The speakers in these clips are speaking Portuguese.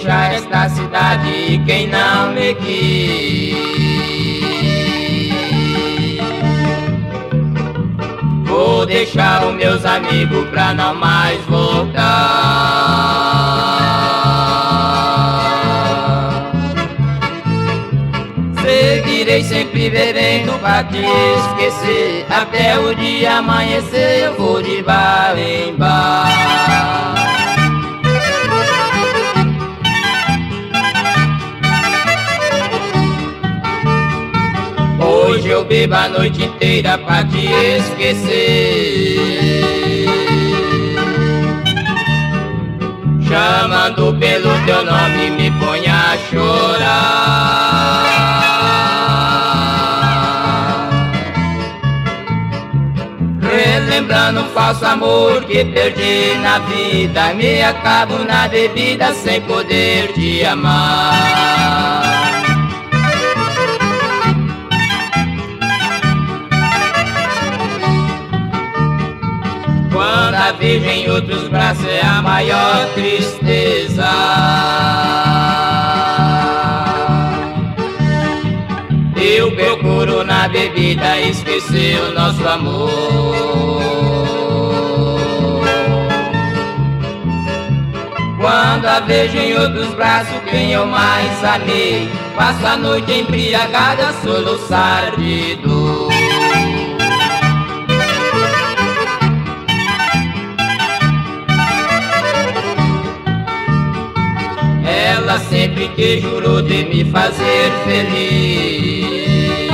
deixar esta cidade quem não me quis. Vou deixar os meus amigos pra não mais voltar. Seguirei sempre bebendo pra te esquecer. Até o dia amanhecer eu vou de bar em bar. Hoje eu bebo a noite inteira pra te esquecer, chamando pelo teu nome me põe a chorar. Relembrando um falso amor que perdi na vida, me acabo na bebida sem poder te amar. Quando a vejo em outros braços é a maior tristeza. Eu procuro na bebida esquecer o nosso amor. Quando a vejo em outros braços quem eu mais amei, passo a noite embriagada a soluçar de dor. Ela sempre que jurou de me fazer feliz,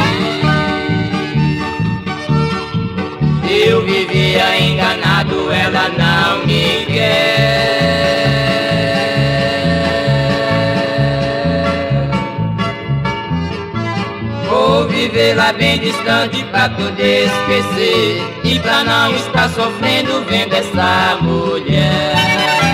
eu vivia enganado, ela não me quer. Vou viver lá bem distante pra poder esquecer e pra não estar sofrendo vendo essa mulher.